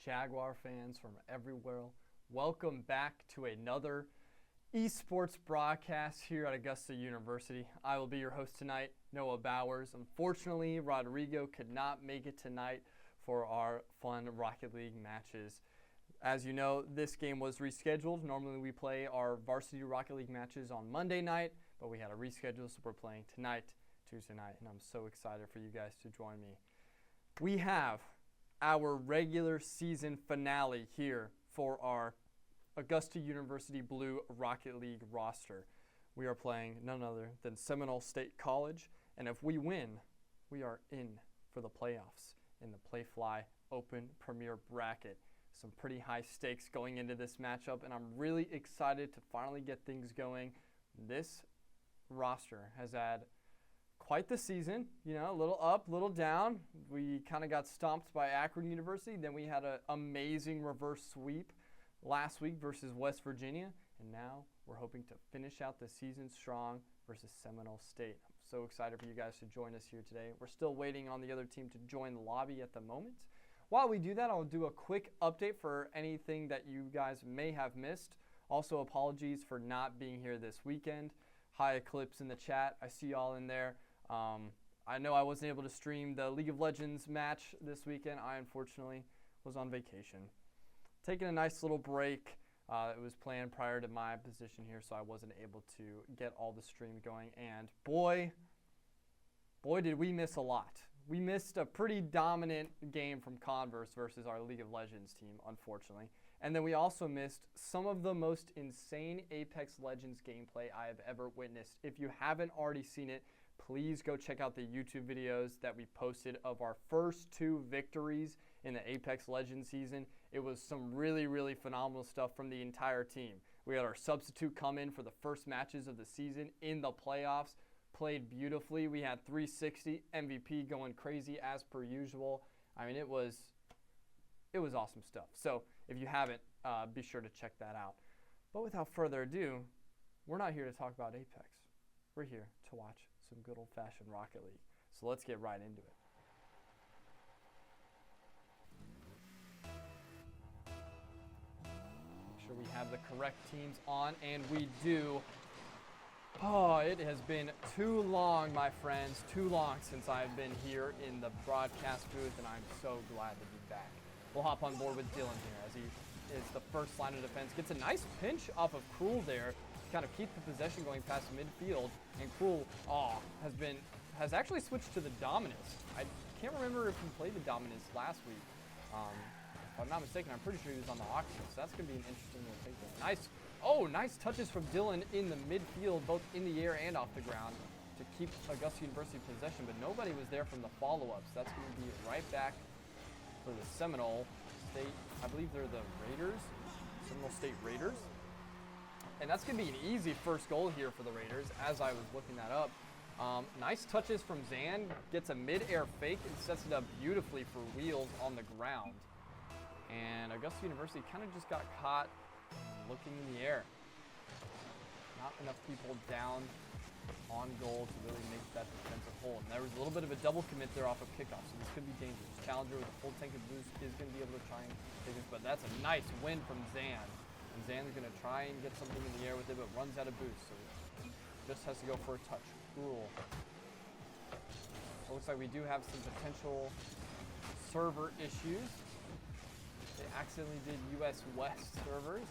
Jaguar fans from everywhere. Welcome back to another Esports broadcast here at Augusta University. I will be your host tonight, Noah Bowers. Unfortunately, Rodrigo could not make it tonight for our fun Rocket League matches. As you know, this game was rescheduled. Normally we play our varsity Rocket League matches on Monday night, but we had a reschedule, so we're playing tonight, Tuesday night, and I'm so excited for you guys to join me. We have our regular season finale here for our Augusta University Blue Rocket League roster. We are playing none other than Seminole State College, and if we win, we are in for the playoffs in the PlayFly Open Premier bracket. Some pretty high stakes going into this matchup, and I'm really excited to finally get things going. This roster has had quite the season, you know, a little up, little down. We kind of got stomped by Akron University. Then we had an amazing reverse sweep last week versus West Virginia. And now we're hoping to finish out the season strong versus Seminole State. I'm so excited for you guys to join us here today. We're still waiting on the other team to join the lobby at the moment. While we do that, I'll do a quick update for anything that you guys may have missed. Also, apologies for not being here this weekend. Hi, Eclipse in the chat. I see y'all in there. I know I wasn't able to stream the League of Legends match this weekend. I unfortunately was on vacation. Taking a nice little break. It was planned prior to my position here, so I wasn't able to get all the stream going. And boy did we miss a lot. We missed a pretty dominant game from Converse versus our League of Legends team, unfortunately. And then we also missed some of the most insane Apex Legends gameplay I have ever witnessed. If you haven't already seen it, please go check out the YouTube videos that we posted of our first 2 victories in the Apex Legends season. It was some really, really phenomenal stuff from the entire team. We had our substitute come in for the first matches of the season in the playoffs, played beautifully. We had 360, MVP going crazy as per usual. I mean, it was awesome stuff. So if you haven't, be sure to check that out. But without further ado, we're not here to talk about Apex. We're here to watch some good old-fashioned Rocket League. So let's get right into it. Make sure we have the correct teams on, and we do. Oh, it has been too long, my friends, too long since I've been here in the broadcast booth, and I'm so glad to be back. We'll hop on board with Dylan here as he is the first line of defense. Gets a nice pinch off of Cruel there to kind of keep the possession going past midfield, and Cruel has actually switched to the Dominus. I can't remember if he played the Dominus last week. If I'm not mistaken, I'm pretty sure he was on the Oxford, so that's going to be an interesting little take there. Nice touches from Dylan in the midfield, both in the air and off the ground, to keep Augusta University in possession, but nobody was there from the follow-ups. That's going to be right back for the Seminole State. I believe they're the Raiders, Seminole State Raiders. And that's going to be an easy first goal here for the Raiders, as I was looking that up. Nice touches from Zan, gets a mid-air fake and sets it up beautifully for Wheels on the ground. And Augusta University kind of just got caught looking in the air. Not enough people down on goal to really make that defensive hold. And there was a little bit of a double commit there off of kickoff, so this could be dangerous. Challenger with a full tank of boost is going to be able to try and take this, but that's a nice win from Zan. And Zan's going to try and get something in the air with it, but runs out of boost, so just has to go for a touch. Cruel. So it looks like we do have some potential server issues. They accidentally did US West servers.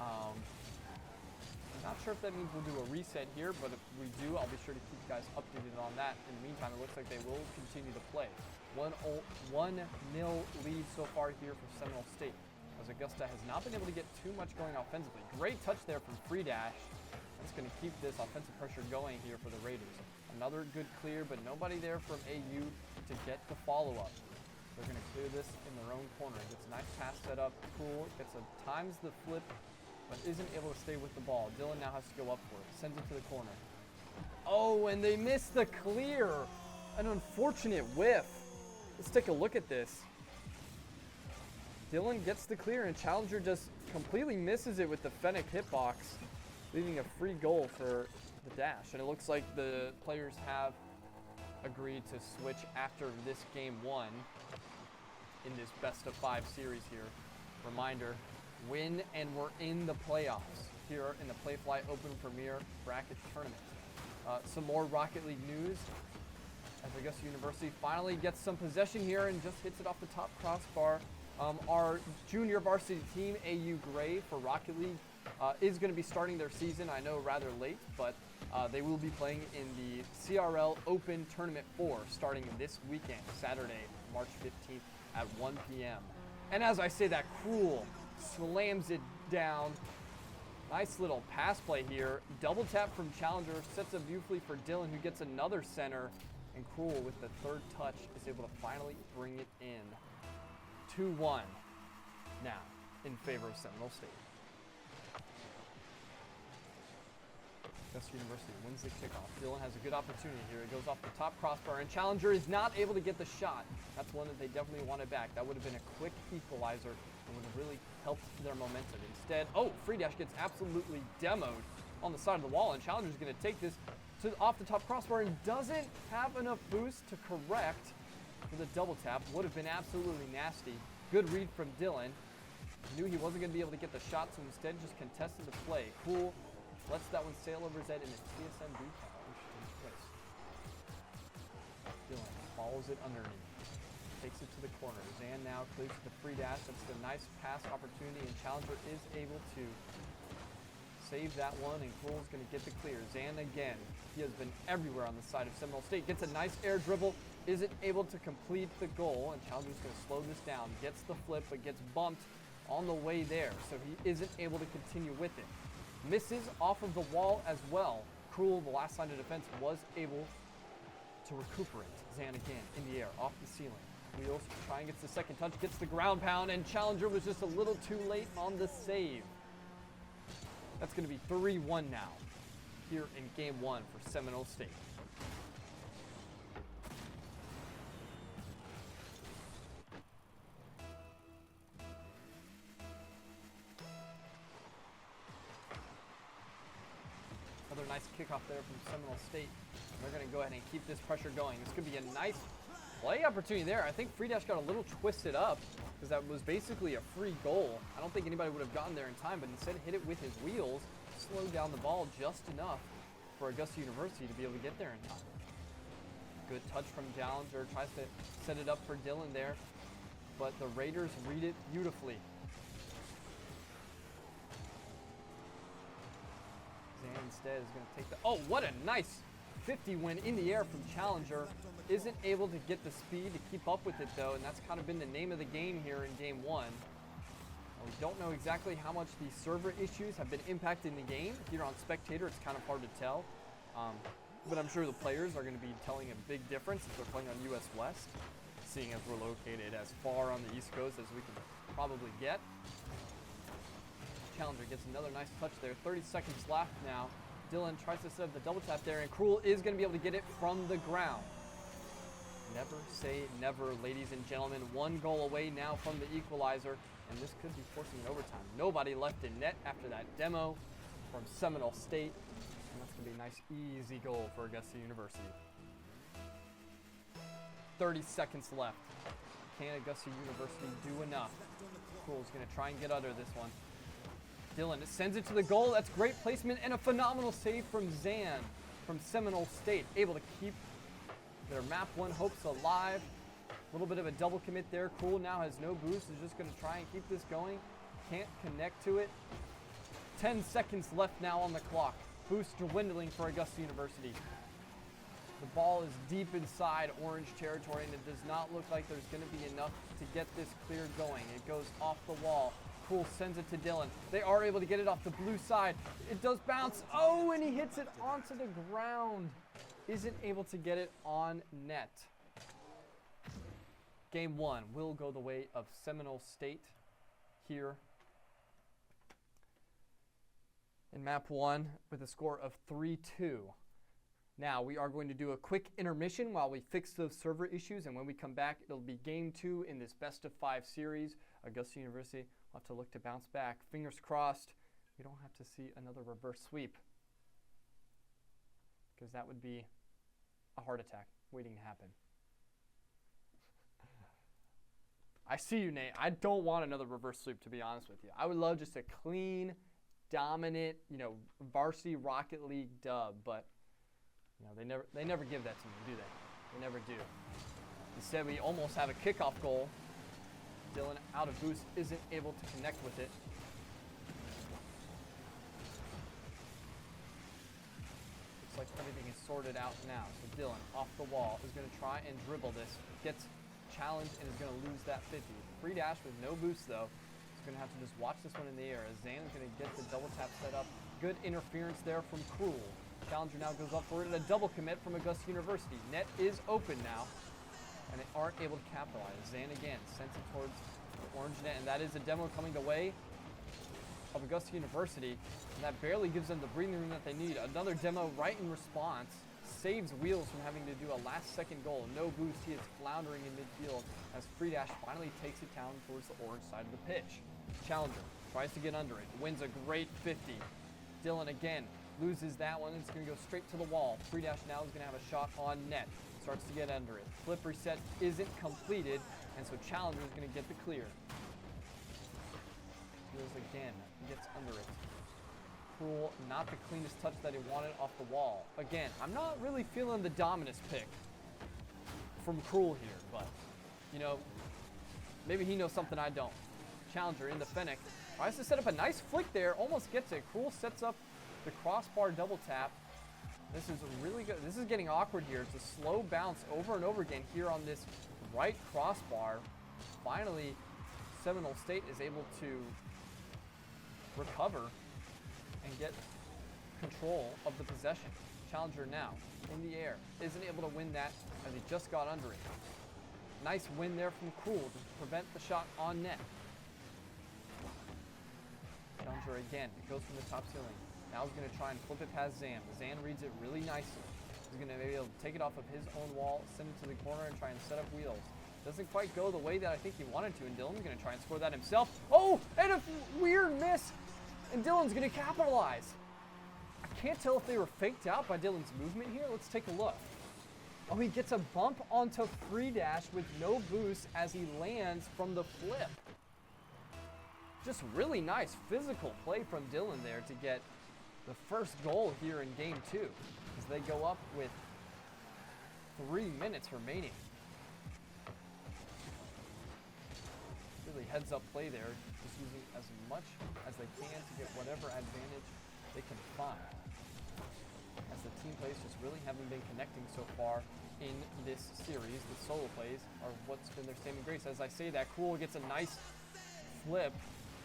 I'm not sure if that means we'll do a reset here, but if we do, I'll be sure to keep you guys updated on that. In the meantime, it looks like they will continue to play. 1-0 lead so far here for Seminole State, as Augusta has not been able to get too much going offensively. Great touch there from Free Dash. That's going to keep this offensive pressure going here for the Raiders. Another good clear, but nobody there from AU to get the follow-up. They're going to clear this in their own corner. Gets a nice pass set up. Cool. Gets a times the flip, but isn't able to stay with the ball. Dylan now has to go up for it. Sends it to the corner. Oh, and they missed the clear. An unfortunate whiff. Let's take a look at this. Dylan gets the clear, and Challenger just completely misses it with the Fennec hitbox, leaving a free goal for the Dash. And it looks like the players have agreed to switch after this game 1. in this best-of-5 series here. Reminder, win and we're in the playoffs here in the PlayFly Open Premier bracket tournament. Some more Rocket League news as Augusta University finally gets some possession here and just hits it off the top crossbar. Our junior varsity team, AU Gray for Rocket League, is going to be starting their season, I know rather late, but they will be playing in the CRL Open Tournament 4 starting this weekend, Saturday, March 15th at 1 p.m. And as I say that, Cruel slams it down. Nice little pass play here. Double tap from Challenger, sets up beautifully for Dylan, who gets another center. And Cruel, with the third touch, is able to finally bring it in. 2-1 now in favor of Seminole State. Augusta University wins the kickoff. Dylan has a good opportunity here. It goes off the top crossbar, and Challenger is not able to get the shot. That's one that they definitely wanted back. That would have been a quick equalizer and would have really helped their momentum. Instead, Free Dash gets absolutely demoed on the side of the wall, and Challenger's going to take this off the top crossbar and doesn't have enough boost to correct for the double tap. Would have been absolutely nasty. Good read from Dylan. Knew he wasn't going to be able to get the shot, so instead just contested the play. Cool. Lets that one sail over his head in a TSMB foul. Interesting twist. Dylan follows it underneath. Takes it to the corner. Zan now clears to the free dash. That's a nice pass opportunity, and Challenger is able to save that one, and Cool's going to get the clear. Zan again. He has been everywhere on the side of Seminole State. Gets a nice air dribble. Isn't able to complete the goal, and Challenger's going to slow this down. Gets the flip, but gets bumped on the way there, so he isn't able to continue with it. Misses off of the wall as well. Cruel, the last line of defense, was able to recuperate. Zan again in the air, off the ceiling. Wheels, trying, gets the second touch, gets the ground pound, and Challenger was just a little too late on the save. That's going to be 3-1 now here in game 1 for Seminole State. Another nice kickoff there from Seminole State. They're going to go ahead and keep this pressure going. This could be a nice play opportunity there. I think Free Dash got a little twisted up because that was basically a free goal. I don't think anybody would have gotten there in time, but instead hit it with his wheels, slowed down the ball just enough for Augusta University to be able to get there in time. Good touch from Challenger, tries to set it up for Dylan there, but the Raiders read it beautifully. Zan instead is going to take the... Oh, what a nice 50 win in the air from Challenger. Isn't able to get the speed to keep up with it, though, and that's kind of been the name of the game here in game 1. We don't know exactly how much the server issues have been impacting the game. Here on Spectator, it's kind of hard to tell. But I'm sure the players are going to be telling a big difference if they're playing on US West, seeing as we're located as far on the East Coast as we can probably get. Challenger gets another nice touch there. 30 seconds left now. Dylan tries to set up the double tap there, and Cruel is going to be able to get it from the ground. Never say never, ladies and gentlemen. One goal away now from the equalizer, and this could be forcing an overtime. Nobody left in net after that demo from Seminole State, and that's going to be a nice, easy goal for Augusta University. 30 seconds left. Can Augusta University do enough? Cruel's going to try and get under this one. Dylan sends it to the goal. That's great placement and a phenomenal save from Zan from Seminole State. Able to keep their map 1 hopes alive. A little bit of a double commit there. Cool now has no boost. Is just going to try and keep this going. Can't connect to it. 10 seconds left now on the clock. Boost dwindling for Augusta University. The ball is deep inside orange territory, and it does not look like there's going to be enough to get this clear going. It goes off the wall. Cool sends it to Dylan. They are able to get it off the blue side. It does bounce. Oh, and he hits it onto the ground. Isn't able to get it on net. Game 1 will go the way of Seminole State here in map 1 with a score of 3-2. Now we are going to do a quick intermission while we fix those server issues, and when we come back, it'll be game 2 in this best-of-5 series. Augusta University will have to look to bounce back. Fingers crossed we don't have to see another reverse sweep, because that would be a heart attack waiting to happen. I see you, Nate. I don't want another reverse sweep, to be honest with you. I would love just a clean, dominant, varsity Rocket League dub, but they never give that to me, do they? They never do. Instead, we almost have a kickoff goal. Dylan out of boost, isn't able to connect with it. Looks like everything is sorted out now. So Dylan off the wall is going to try and dribble this. Gets challenged and is going to lose that 50. Free dash with no boost though. He's going to have to just watch this one in the air as Zan is going to get the double tap set up. Good interference there from Cruel. Challenger now goes up for it and a double commit from Augusta University. Net is open now and they aren't able to capitalize. Zan again sends it towards the orange net, and that is a demo coming the way of Augusta University, and that barely gives them the breathing room that they need. Another demo right in response. Saves Wheels from having to do a last-second goal. No boost. He is floundering in midfield as Free Dash finally takes it down towards the orange side of the pitch. Challenger tries to get under it. Wins a great 50. Dylan again loses that one. It's going to go straight to the wall. Free Dash now is going to have a shot on net. Starts to get under it. Flip reset isn't completed, and so Challenger is going to get the clear. Wheels again. Gets under it. Cruel, not the cleanest touch that he wanted off the wall. Again, I'm not really feeling the Dominus pick from Cruel here, but, maybe he knows something I don't. Challenger in the Fennec. Tries to set up a nice flick there, almost gets it. Cruel sets up the crossbar double tap. This is really good. This is getting awkward here. It's a slow bounce over and over again here on this right crossbar. Finally, Seminole State is able to recover and get control of the possession. Challenger now in the air. Isn't able to win that as he just got under it. Nice win there from Cruel to prevent the shot on net. Challenger again. It goes from the top ceiling. Now he's going to try and flip it past Zan. Zan reads it really nicely. He's going to be able to take it off of his own wall, send it to the corner, and try and set up Wheels. Doesn't quite go the way that I think he wanted to, and Dylan's going to try and score that himself. Oh, and a weird miss, and Dylan's going to capitalize. I can't tell if they were faked out by Dylan's movement here. Let's take a look. Oh, he gets a bump onto Free Dash with no boost as he lands from the flip. Just really nice physical play from Dylan there to get the first goal here in game 2 as they go up with 3 minutes remaining. Really heads up play there, just using as much as they can to get whatever advantage they can find. As the team plays just really haven't been connecting so far in this series. The solo plays are what's been their saving grace. As I say that, Cruel gets a nice flip,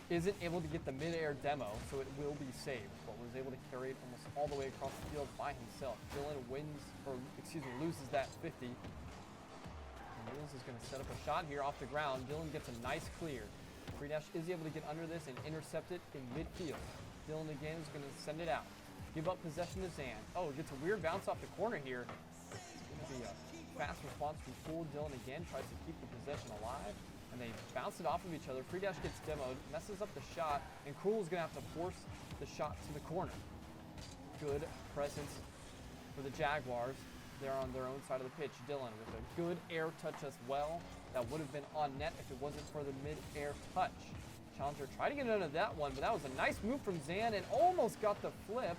isn't able to get the mid-air demo, so it will be saved, but was able to carry it almost all the way across the field by himself. Dylan loses that 50. And Wheels is going to set up a shot here off the ground. Dylan gets a nice clear. Free Dash is able to get under this and intercept it in midfield. Dylan again is going to send it out. Give up possession to Zan. Oh, it gets a weird bounce off the corner here. It's going to be a fast response from Cruel. Dylan again tries to keep the possession alive, and they bounce it off of each other. Free Dash gets demoed, messes up the shot, and Cruel is going to have to force the shot to the corner. Good presence for the Jaguars. They're on their own side of the pitch. Dylan with a good air touch as well. That would have been on net if it wasn't for the mid-air touch. Challenger tried to get under that one, but that was a nice move from Zan and almost got the flip.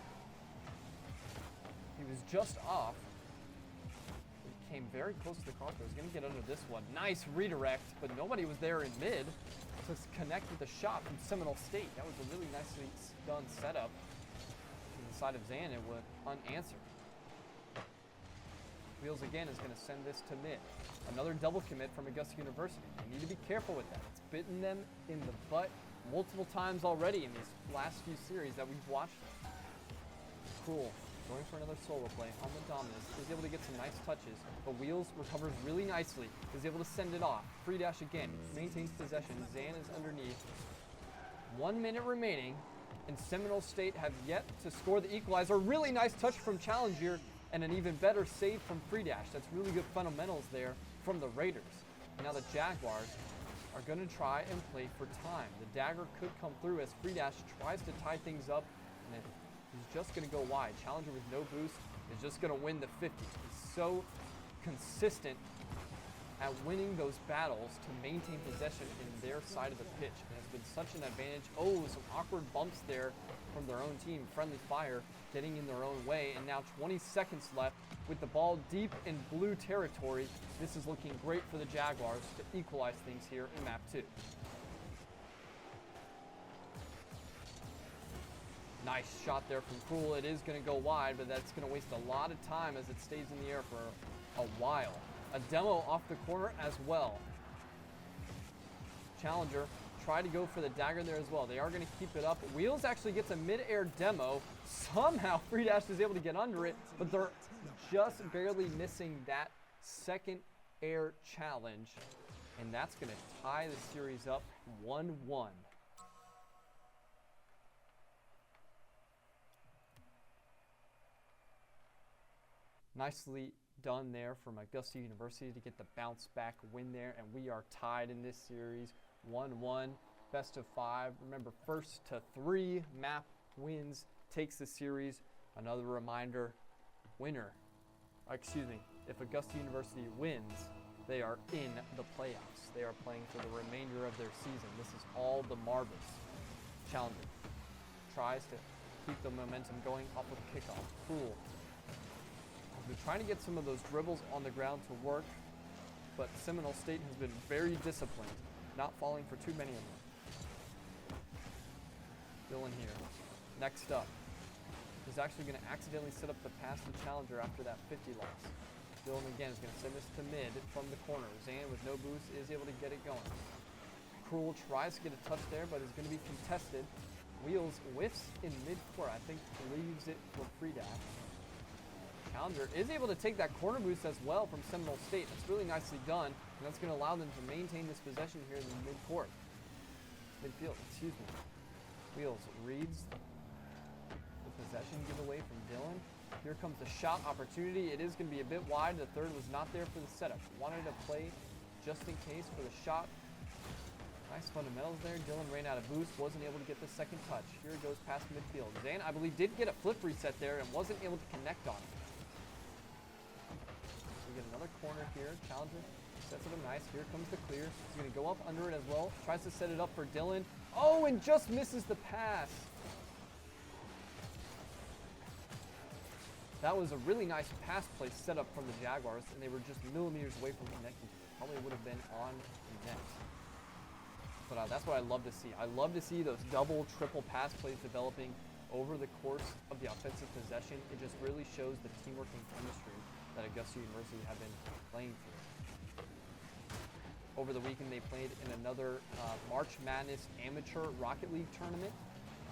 He was just off. He came very close to the crossbar. He's going to get under this one. Nice redirect, but nobody was there in mid to connect with the shot from Seminole State. That was a really nicely done setup. To the side of Zan, it went unanswered. Wheels again is going to send this to mid. Another double commit from Augusta University. They need to be careful with that. It's bitten them in the butt multiple times already in these last few series that we've watched. Cruel going for another solo play on the Dominus. Is able to get some nice touches, but Wheels recovers really nicely. Is able to send it off. Free Dash again maintains possession. Zan is underneath. 1 minute remaining, and Seminole State have yet to score the equalizer. Really nice touch from Challenger, and an even better save from Free Dash. That's really good fundamentals there from the Raiders. Now the Jaguars are going to try and play for time. The dagger could come through as Free Dash tries to tie things up, and he's just going to go wide. Challenger with no boost is just going to win the 50. He's so consistent at winning those battles to maintain possession in their side of the pitch. And it's been such an advantage. Oh, some awkward bumps there from their own team. Friendly fire getting in their own way. And now 20 seconds left with the ball deep in blue territory. This is looking great for the Jaguars to equalize things here in map 2. Nice shot there from Cruel. It is going to go wide, but that's going to waste a lot of time as it stays in the air for a while. A demo off the corner as well. Challenger try to go for the dagger there as well. They are going to keep it up. Wheels actually gets a mid-air demo. Somehow Free Dash is able to get under it, but they're just barely missing that second air challenge. And that's going to tie the series up 1-1. Nicely done there from Augusta University to get the bounce back win there, and we are tied in this series 1-1, best of 5. Remember, first to 3 map wins takes the series. Another reminder, if Augusta University wins, they are in the playoffs. They are playing for the remainder of their season. This is all the marbles. Challenger tries to keep the momentum going off of kickoff. Cruel. They're trying to get some of those dribbles on the ground to work, but Seminole State has been very disciplined, not falling for too many of them. Dylan here. Next up is actually going to accidentally set up the pass to Challenger after that 50 loss. Dylan again is going to send this to mid from the corner. Zan with no boost is able to get it going. Cruel tries to get a touch there, but is going to be contested. Wheels whiffs in mid-court. I think leaves it for Free Dash. Challenger is able to take that corner boost as well from Seminole State. That's really nicely done, and that's going to allow them to maintain this possession here in the midfield. Wheels reads the possession giveaway from Dylan. Here comes the shot opportunity. It is going to be a bit wide. The third was not there for the setup. Wanted to play just in case for the shot. Nice fundamentals there. Dylan ran out of boost, wasn't able to get the second touch. Here it goes past midfield. Zan, I believe, did get a flip reset there and wasn't able to connect on it. We get another corner here. Challenger sets it up nice. Here comes the clear. He's going to go up under it as well. Tries to set it up for Dylan. Oh, and just misses the pass. That was a really nice pass play set up from the Jaguars, and they were just millimeters away from connecting. Probably would have been on net. But that's what I love to see. I love to see those double, triple pass plays developing over the course of the offensive possession. It just really shows the teamwork and chemistry that Augusta University have been playing through. Over the weekend, they played in another March Madness Amateur Rocket League tournament.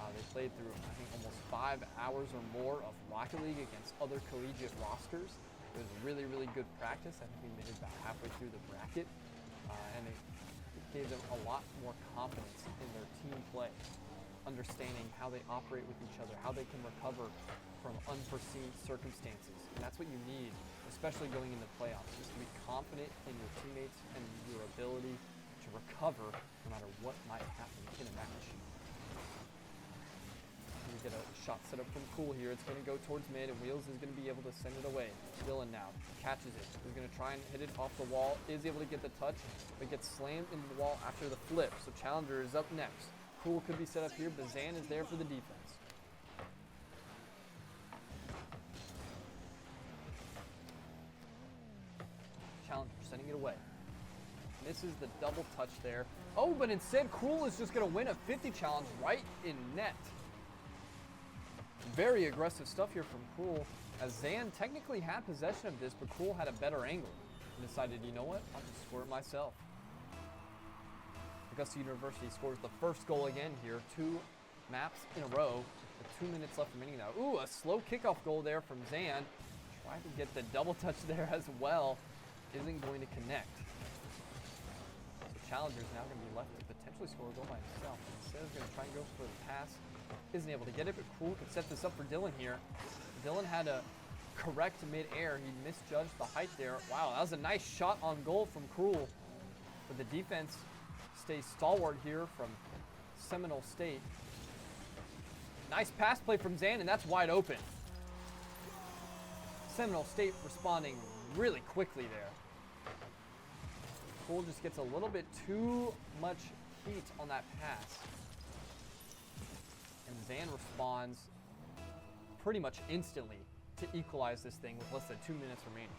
They played through, I think, almost 5 hours or more of Rocket League against other collegiate rosters. It was really, really good practice. I think we made it about halfway through the bracket, and it gave them a lot more confidence in their team play, understanding how they operate with each other, how they can recover from unforeseen circumstances. And that's what you need, especially going into playoffs, is to be confident in your teammates and your ability to recover no matter what might happen in a match. We get a shot set up from Cool here. It's going to go towards mid, and Wheels is going to be able to send it away. Dylan now catches it. He's going to try and hit it off the wall. Is able to get the touch, but gets slammed into the wall after the flip. So Challenger is up next. Cool could be set up here, but Zan is there for the defense. Challenger sending it away. Misses the double touch there. Oh, but instead Cruel is just going to win a 50 challenge right in net. Very aggressive stuff here from Cruel, as Zan technically had possession of this, but Cruel had a better angle and decided, you know what, I'll just score it myself. Augusta University scores the first goal again here, 2 maps in a row with 2 minutes left remaining now. Ooh, a slow kickoff goal there from Zan. Tried to get the double touch there as well. Isn't going to connect. So Challenger's now going to be left to potentially score a goal by himself. Instead, he's going to try and go for the pass. Isn't able to get it, but Cruel could set this up for Dylan here. Dylan had to correct mid-air. He misjudged the height there. Wow, that was a nice shot on goal from Cruel. But the defense stays stalwart here from Seminole State. Nice pass play from Zan, and that's wide open. Seminole State responding really quickly there. Cole just gets a little bit too much heat on that pass. And Zan responds pretty much instantly to equalize this thing with less than 2 minutes remaining.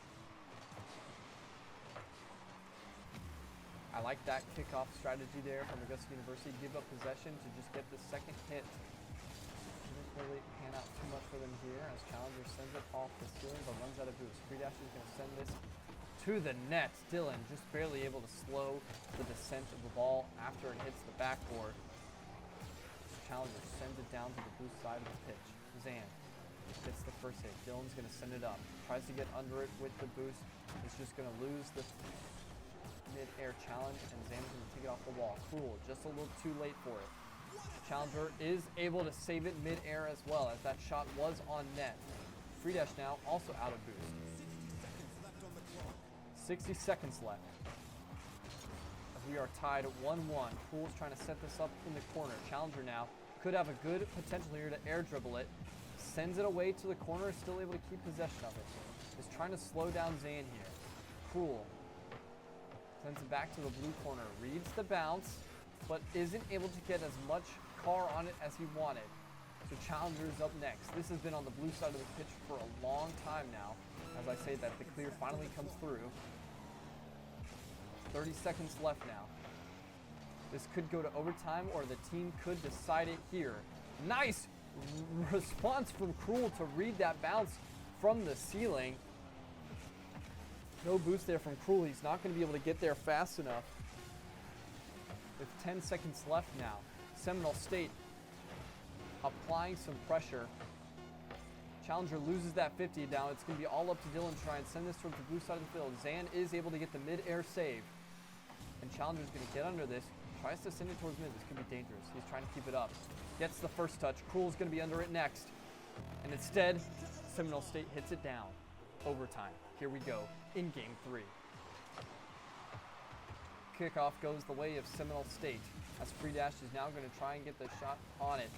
I like that kickoff strategy there from Augusta University. Give up possession to just get the second hit. Didn't really pan out too much for them here as Challenger sends it off the ceiling but runs out of boost. Free Dash is going to send this to the net. Dylan just barely able to slow the descent of the ball after it hits the backboard. Challenger sends it down to the boost side of the pitch. Zan gets the first hit. Dylan's going to send it up. Tries to get under it with the boost. Is just going to lose the mid-air challenge, and Zan's going to take it off the wall. Cruel, just a little too late for it. Challenger is able to save it mid-air as well, as that shot was on net. Free Dash now also out of boost. 60 seconds left. As we are tied at 1-1. Cruel's trying to set this up in the corner. Challenger now could have a good potential here to air dribble it. Sends it away to the corner, is still able to keep possession of it. Is trying to slow down Zan here. Cruel sends it back to the blue corner, reads the bounce, but isn't able to get as much car on it as he wanted. So Challenger is up next. This has been on the blue side of the pitch for a long time now. As I say that, the clear finally comes through. 30 seconds left now. This could go to overtime, or the team could decide it here. Nice response from Cruel to read that bounce from the ceiling. No boost there from Cruel. He's not going to be able to get there fast enough. With 10 seconds left now, Seminole State applying some pressure. Challenger loses that 50 down. It's going to be all up to Dylan to try and send this towards the blue side of the field. Zan is able to get the mid-air save. And Challenger's going to get under this. Tries to send it towards mid. This could be dangerous. He's trying to keep it up. Gets the first touch. Cruel's going to be under it next. And instead, Seminole State hits it down. Overtime. Here we go in game 3. Kickoff goes the way of Seminole State as Free Dash is now going to try and get the shot on it.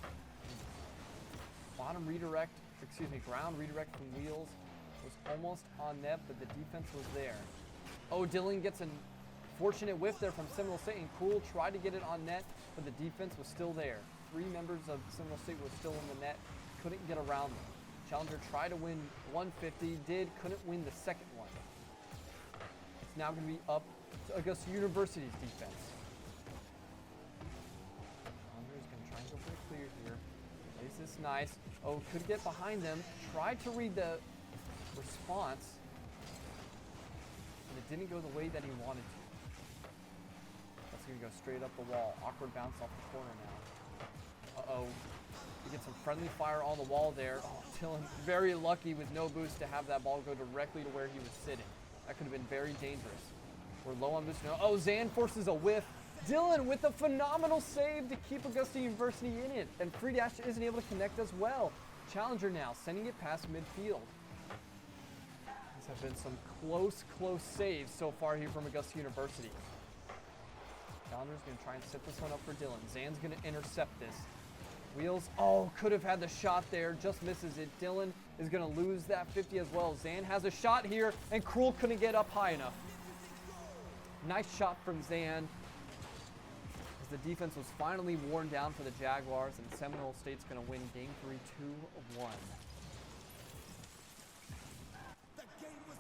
Ground redirect from Wheels was almost on net, but the defense was there. Oh, Dylan gets a fortunate whiff there from Seminole State, and Cruel tried to get it on net, but the defense was still there. 3 members of Seminole State were still in the net, couldn't get around them. Challenger tried to win 150, couldn't win the second one. It's now going to be up to Augusta University's defense. Challenger's going to try and go for a clear here. Plays this nice. Oh, could get behind them. Tried to read the response, and it didn't go the way that he wanted to. That's going to go straight up the wall. Awkward bounce off the corner now. Uh-oh. He gets some friendly fire on the wall there. Oh, Dylan very lucky with no boost to have that ball go directly to where he was sitting. That could have been very dangerous. We're low on boost now. Oh, Zan forces a whiff. Dylan with a phenomenal save to keep Augusta University in it. And Free Dash isn't able to connect as well. Challenger now sending it past midfield. These have been some close saves so far here from Augusta University. Challenger's going to try and set this one up for Dylan. Zan's going to intercept this. Wheels, oh, could have had the shot there, just misses it. Dylan is going to lose that 50 as well. Zan has a shot here, and Cruel couldn't get up high enough. Nice shot from Zan, as the defense was finally worn down for the Jaguars, and Seminole State's going to win game 3, 2-1. The game was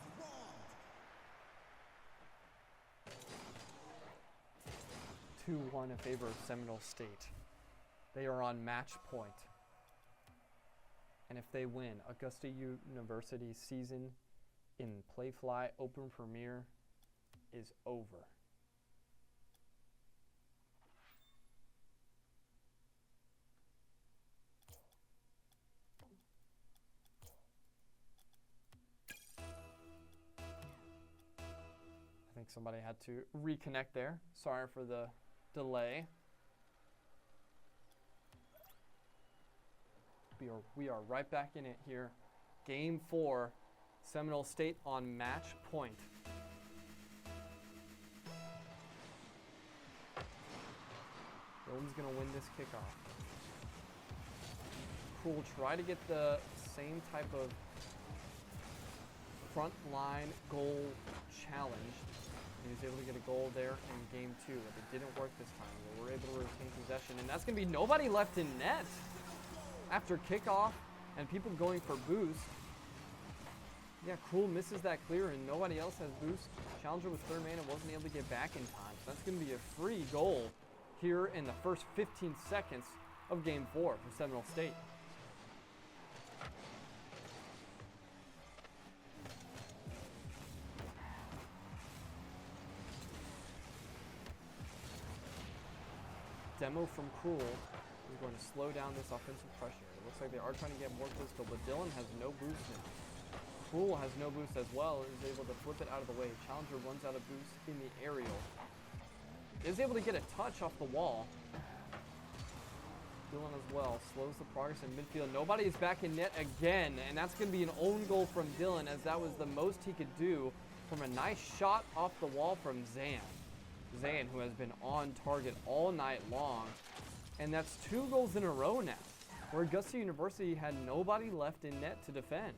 wrong. 2-1 in favor of Seminole State. They are on match point. And if they win, Augusta University's season in PlayFly Open Premier is over. I think somebody had to reconnect there. Sorry for the delay. We are right back in it here. Game 4, Seminole State on match point. Dylan's going to win this kickoff. Cruel try to get the same type of front line goal challenge. he's able to get a goal there in game 2. It didn't work this time. They were able to retain possession, and that's going to be nobody left in net after kickoff and people going for boost. Yeah, Cruel misses that clear, and nobody else has boost. Challenger with third man and wasn't able to get back in time. So that's going to be a free goal here in the first 15 seconds of game 4 for Seminole State. Demo from Cruel is going to slow down this offensive pressure. It looks like they are trying to get more physical, but Dylan has no boost now. Cruel has no boost as well, is able to flip it out of the way. Challenger runs out of boost in the aerial. Is able to get a touch off the wall. Dylan as well slows the progress in midfield. Nobody is back in net again, and that's going to be an own goal from Dylan, as that was the most he could do from a nice shot off the wall from Zan. Zan, who has been on target all night long, and that's 2 goals in a row now, where Augusta University had nobody left in net to defend.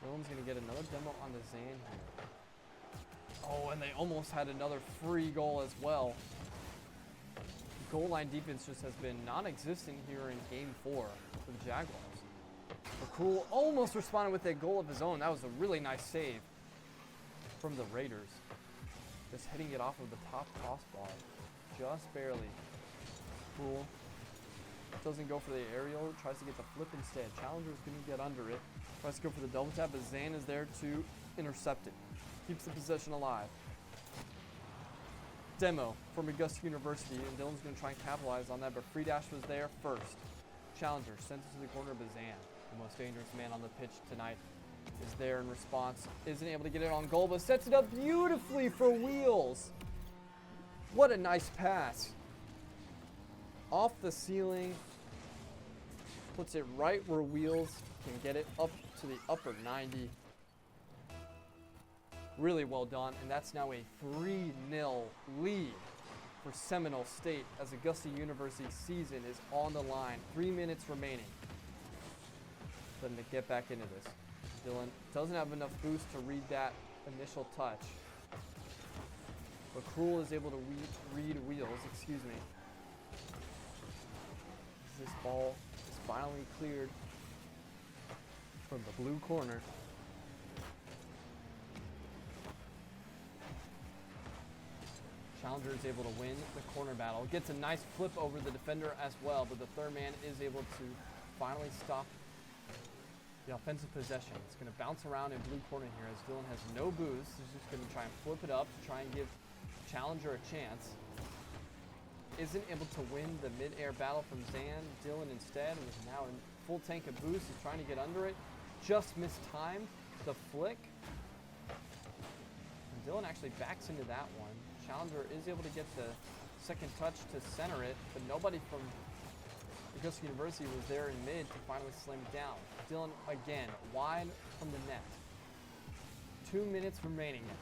Dylan's going to get another demo on the Zan here. Oh, and they almost had another free goal as well. Goal line defense just has been non-existent here in game 4 for the Jaguars. Cruel almost responded with a goal of his own. That was a really nice save from the Raiders. Just hitting it off of the top crossbar. Just barely. Cruel doesn't go for the aerial. Tries to get the flip instead. Challenger's going to get under it. Tries to go for the double tap, but Zan is there to intercept it. Keeps the possession alive. Demo from Augusta University, and Dylan's going to try and capitalize on that, but Free Dash was there first. Challenger sends it to the corner, but Zan, the most dangerous man on the pitch tonight, is there in response. Isn't able to get it on goal, but sets it up beautifully for Wheels. What a nice pass. Off the ceiling. Puts it right where Wheels can get it up to the upper 90. Really well done, and that's now a 3-0 lead for Seminole State as Augusta University's season is on the line. 3 minutes remaining. Letting it get back into this. Dylan doesn't have enough boost to read that initial touch. But Cruel is able to read Wheels, excuse me. This ball is finally cleared from the blue corner. Challenger is able to win the corner battle. Gets a nice flip over the defender as well, but the third man is able to finally stop the offensive possession. It's going to bounce around in blue corner here as Dylan has no boost. He's just going to try and flip it up to try and give Challenger a chance. Isn't able to win the mid-air battle from Zan. Dylan instead is now in full tank of boost. He's trying to get under it. Just missed time. The flick. And Dylan actually backs into that one. Challenger is able to get the second touch to center it, but nobody from Augusta University was there in mid to finally slam it down. Dylan again, wide from the net. 2 minutes remaining now.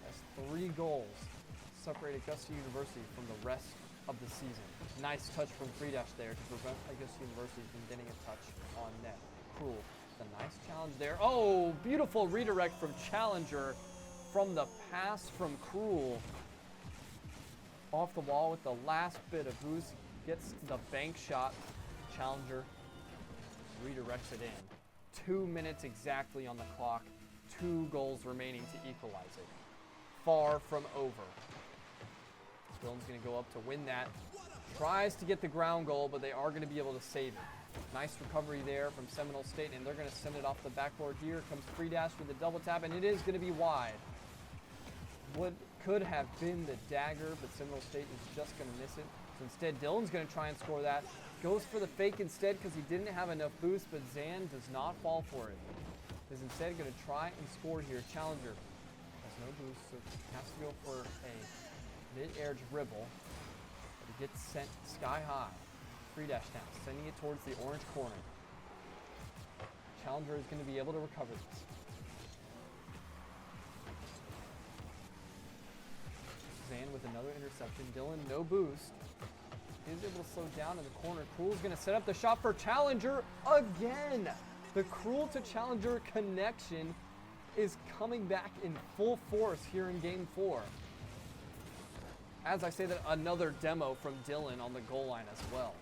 That's 3 goals separate Augusta University from the rest of the season. Nice touch from Free Dash there to prevent Augusta University from getting a touch on net. Cruel, the nice challenge there. Oh, beautiful redirect from Challenger. From the pass from Cruel, off the wall with the last bit of boost, gets the bank shot. Challenger redirects it in. 2 minutes exactly on the clock. 2 goals remaining to equalize it. Far from over. Dylan's going to go up to win that. Tries to get the ground goal, but they are going to be able to save it. Nice recovery there from Seminole State, and they're going to send it off the backboard here. Comes Free Dash with the double tap, and it is going to be wide. What could have been the dagger, but Seminole State is just going to miss it. So instead, Dylan's going to try and score that. Goes for the fake instead because he didn't have enough boost, but Zan does not fall for it. Is instead going to try and score here. Challenger has no boost, so has to go for a mid-air dribble. But it gets sent sky high. Free Dash now, sending it towards the orange corner. Challenger is going to be able to recover this. Zan with another interception. Dylan, no boost. is able to slow down in the corner. Cruel's going to set up the shot for Challenger again. The Cruel to Challenger connection is coming back in full force here in Game 4. As I say that, another demo from Dylan on the goal line as well.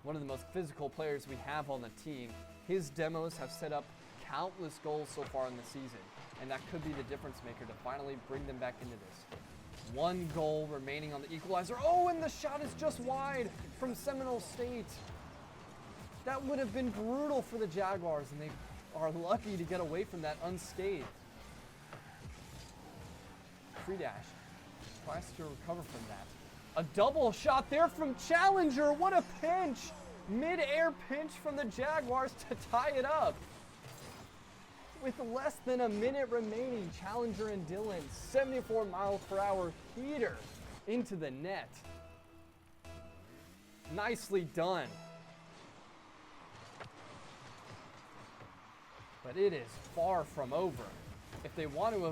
One of the most physical players we have on the team. His demos have set up countless goals so far in the season, and that could be the difference maker to finally bring them back into this. 1 goal remaining on the equalizer. Oh, and the shot is just wide from Seminole State. That would have been brutal for the Jaguars, and they are lucky to get away from that unscathed. Free dash tries to recover from that. A double shot there from Challenger. What a pinch! Mid-air pinch from the Jaguars to tie it up. With less than a minute remaining, Challenger and Dylan, 74 miles per hour heater into the net. Nicely done. But it is far from over. If they want to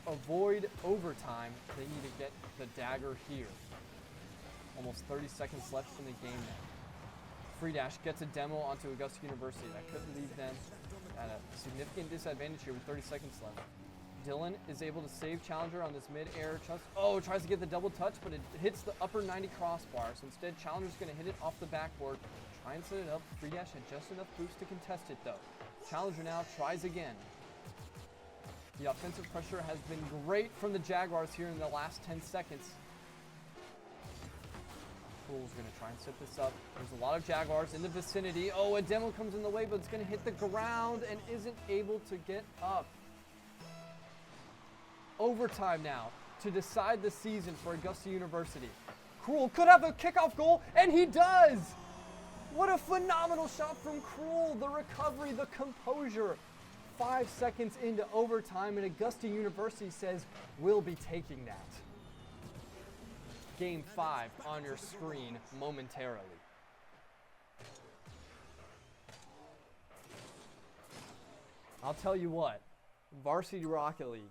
avoid overtime, they need to get the dagger here. Almost 30 seconds left in the game now. Free dash gets a demo onto Augusta University. That could leave them at a significant disadvantage here with 30 seconds left. Dylan is able to save Challenger on this mid-air chest. Oh, tries to get the double touch, but it hits the upper 90 crossbar. So instead, Challenger's going to hit it off the backboard. Try and set it up. Free dash had just enough boost to contest it, though. Challenger now tries again. The offensive pressure has been great from the Jaguars here in the last 10 seconds. Cruel's going to try and set this up. There's a lot of Jaguars in the vicinity. Oh, a demo comes in the way, but it's going to hit the ground and isn't able to get up. Overtime now to decide the season for Augusta University. Cruel could have a kickoff goal, and he does! What a phenomenal shot from Cruel. The recovery, the composure. 5 seconds into overtime, and Augusta University says, we'll be taking that. Game 5 on your screen momentarily. I'll tell you what, Varsity Rocket League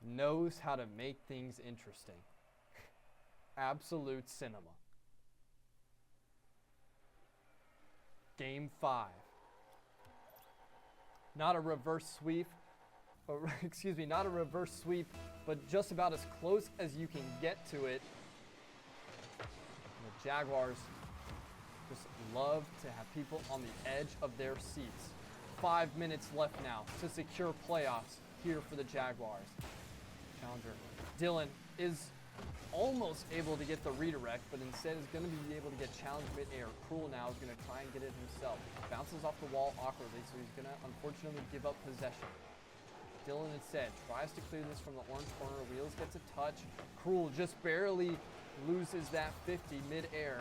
knows how to make things interesting. Absolute cinema. Game 5. Not a reverse sweep, not a reverse sweep, but just about as close as you can get to it. And the Jaguars just love to have people on the edge of their seats. 5 minutes left now to secure playoffs here for the Jaguars. Challenger. Dylan is almost able to get the redirect, but instead is going to be able to get challenged mid-air. Cruel now is going to try and get it himself. Bounces off the wall awkwardly, so he's going to unfortunately give up possession. Dylan instead tries to clear this from the orange corner. Wheels gets a touch. Cruel just barely loses that 50 mid-air.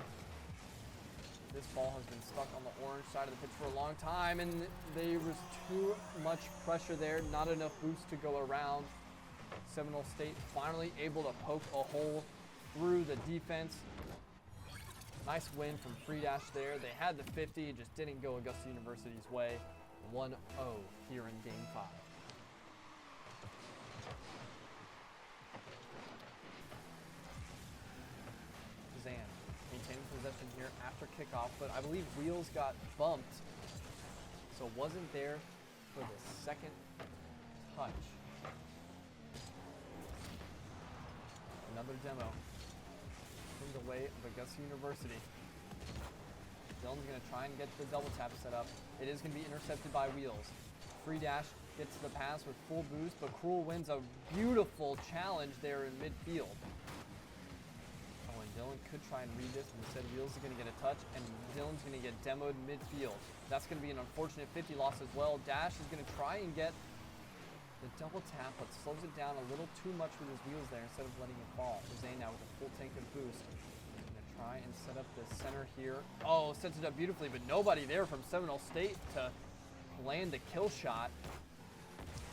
This ball has been stuck on the orange side of the pitch for a long time, and there was too much pressure there, not enough boost to go around. Seminole State finally able to poke a hole through the defense. Nice win from Free Dash there. They had the 50, it just didn't go Augusta University's way. 1-0 here in Game 5. Zan maintaining possession here after kickoff, but I believe Wheels got bumped, so wasn't there for the second touch. Another demo in the way of Augusta University. Dylan's going to try and get the double tap set up. It is going to be intercepted by Wheels. Free dash gets the pass with full boost, but Cruel wins a beautiful challenge there in midfield. Oh, and Dylan could try and read this, and instead Wheels is going to get a touch, and Dylan's going to get demoed midfield. That's going to be an unfortunate 50 loss as well. Dash is going to try and get the double tap, but slows it down a little too much with his wheels there instead of letting it fall. Zane now with a full tank of boost. Going to try and set up the center here. Oh, sets it up beautifully, but nobody there from Seminole State to land the kill shot.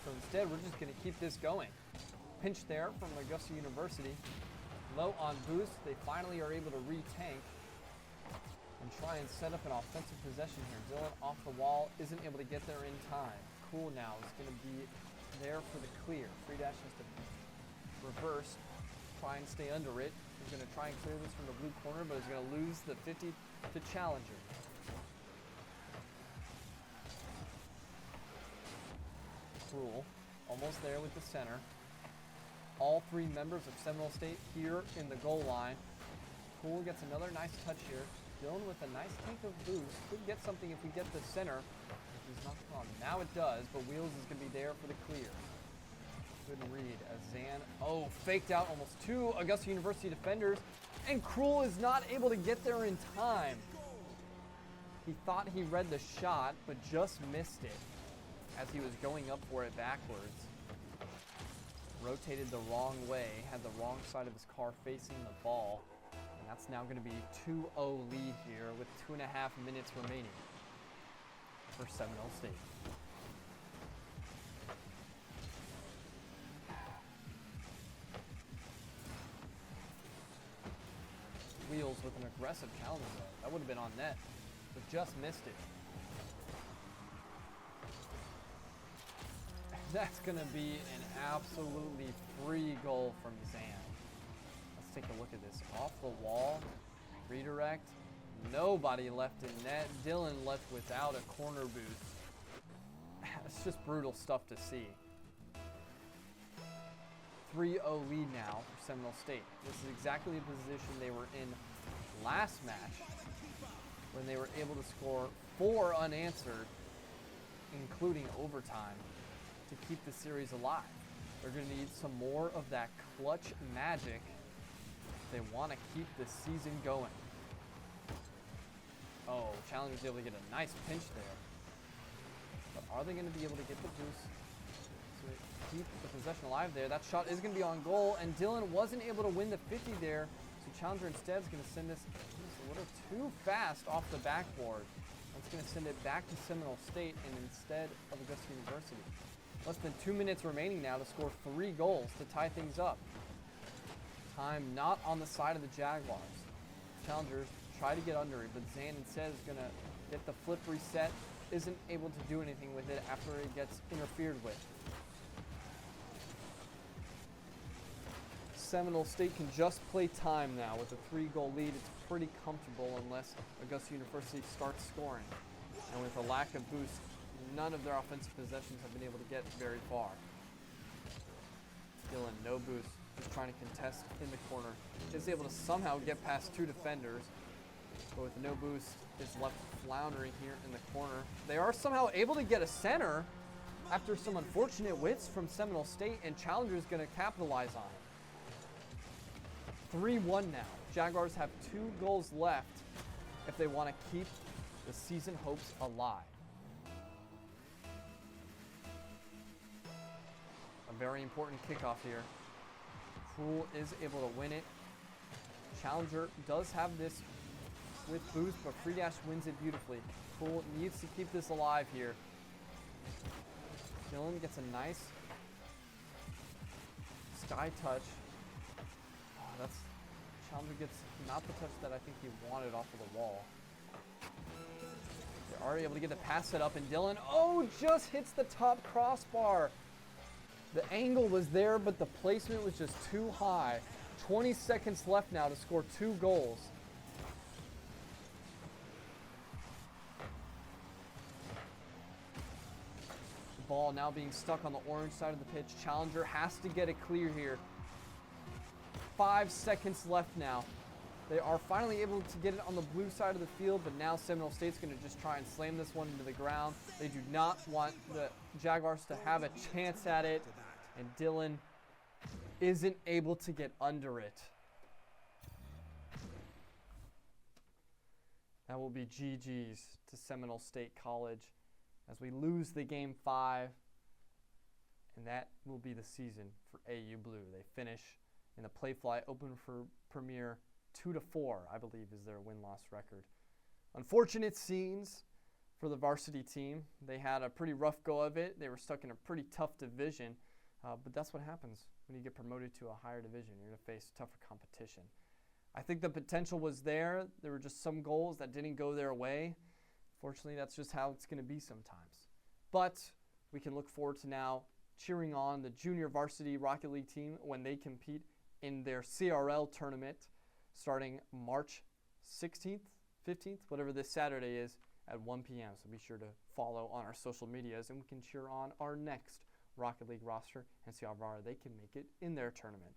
So instead, we're just going to keep this going. Pinch there from Augusta University. Low on boost. They finally are able to re-tank and try and set up an offensive possession here. Dylan off the wall, isn't able to get there in time. Cool now is going to be there for the clear. Free dash has to reverse, try and stay under it, and He's going to try and clear this from the blue corner, but he's going to lose the 50 to Challenger. Cruel, almost there with the center. All three members of Seminole State here in the goal line. Cruel gets another nice touch here. Dylan with a nice tank of boost. Could get something if we get the center. If he's not on. Now it does, but Wheels is going to be there for the clear. Good read as Zan, faked out almost two Augusta University defenders, and Cruel is not able to get there in time. He thought he read the shot, but just missed it as he was going up for it backwards. Rotated the wrong way, had the wrong side of his car facing the ball, and that's now going to be 2-0 lead here with 2.5 minutes remaining for Seminole State. Wheels with an aggressive challenge though. That would have been on net, but just missed it. That's going to be an absolutely free goal from Zan. Let's take a look at this. Off the wall, redirect, nobody left in net. Dylan left without a corner boost. It's just brutal stuff to see. 3-0 lead now for Seminole State. This is exactly the position they were in last match when they were able to score 4 unanswered, including overtime, to keep the series alive. They're going to need some more of that clutch magic if they want to keep the season going. Challenger's able to get a nice pinch there. But are they going to be able to get the boost to keep the possession alive there? That shot is going to be on goal, and Dylan wasn't able to win the 50 there, so Challenger instead is going to send this a little too fast off the backboard. That's going to send it back to Seminole State and instead of Augusta University. Less than 2 minutes remaining now to score 3 goals to tie things up. Time not on the side of the Jaguars. Challengers try to get under it, but Zan instead is going to get the flip reset. Isn't able to do anything with it after it gets interfered with. Seminole State can just play time now with a 3-goal lead. It's pretty comfortable unless Augusta University starts scoring. And with a lack of boost, none of their offensive possessions have been able to get very far. Dylan, no boost, just trying to contest in the corner. Is able to somehow get past 2 defenders, but with no boost, is left floundering here in the corner. They are somehow able to get a center after some unfortunate wits from Seminole State, and Challenger is going to capitalize on it. 3-1 now. Jaguars have 2 goals left if they want to keep the season hopes alive. A very important kickoff here. Cruel is able to win it. Challenger does have this with boost, but Free Dash wins it beautifully. Cruel needs to keep this alive here. Dylan gets a nice sky touch. That's Challenger gets not the touch that I think he wanted off of the wall. They're already able to get the pass set up, and Dylan, just hits the top crossbar. The angle was there, but the placement was just too high. 20 seconds left now to score 2 goals. The ball now being stuck on the orange side of the pitch. Challenger has to get it clear here. 5 seconds left now. They are finally able to get it on the blue side of the field, but now Seminole State's going to just try and slam this one into the ground. They do not want the Jaguars to have a chance at it, and Dylan isn't able to get under it. That will be GG's to Seminole State College as we lose the game 5, and that will be the season for AU Blue. They finish in the PlayFly Open Premier 2-4, I believe, is their win-loss record. Unfortunate scenes for the varsity team. They had a pretty rough go of it. They were stuck in a pretty tough division, but that's what happens when you get promoted to a higher division. You're going to face tougher competition. I think the potential was there. There were just some goals that didn't go their way. Fortunately, that's just how it's going to be sometimes. But we can look forward to now cheering on the junior varsity Rocket League team when they compete in their CRL tournament starting March 16th, 15th, whatever this Saturday is at 1 p.m. So be sure to follow on our social medias, and we can cheer on our next Rocket League roster and see how far they can make it in their tournament.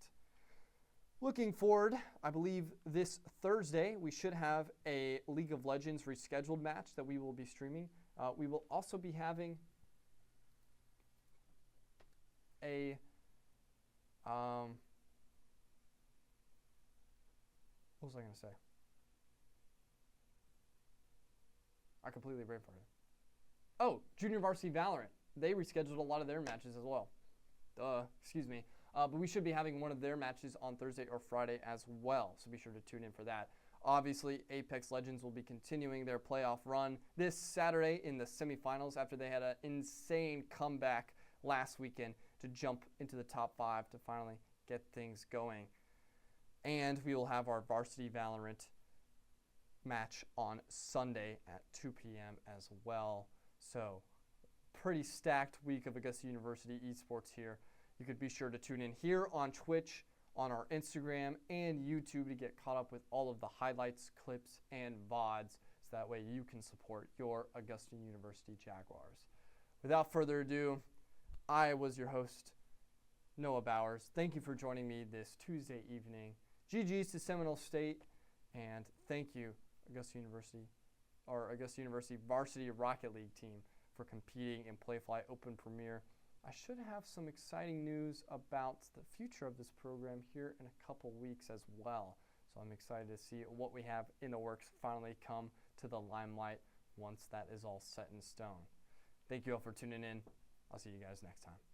Looking forward, I believe this Thursday we should have a League of Legends rescheduled match that we will be streaming. We will also be having a what was I going to say? I completely brain farted. Oh, Junior Varsity Valorant. They rescheduled a lot of their matches as well. Excuse me. But we should be having one of their matches on Thursday or Friday as well, so be sure to tune in for that. Obviously, Apex Legends will be continuing their playoff run this Saturday in the semifinals after they had an insane comeback last weekend to jump into the top 5 to finally get things going. And we will have our Varsity Valorant match on Sunday at 2 p.m. as well. So, pretty stacked week of Augusta University esports here. You could be sure to tune in here on Twitch, on our Instagram, and YouTube to get caught up with all of the highlights, clips, and VODs, so that way you can support your Augusta University Jaguars. Without further ado, I was your host, Noah Bowers. Thank you for joining me this Tuesday evening. GG's to Seminole State, and thank you, Augusta University Varsity Rocket League team, for competing in PlayFly Open Premier. I should have some exciting news about the future of this program here in a couple weeks as well. So I'm excited to see what we have in the works finally come to the limelight once that is all set in stone. Thank you all for tuning in. I'll see you guys next time.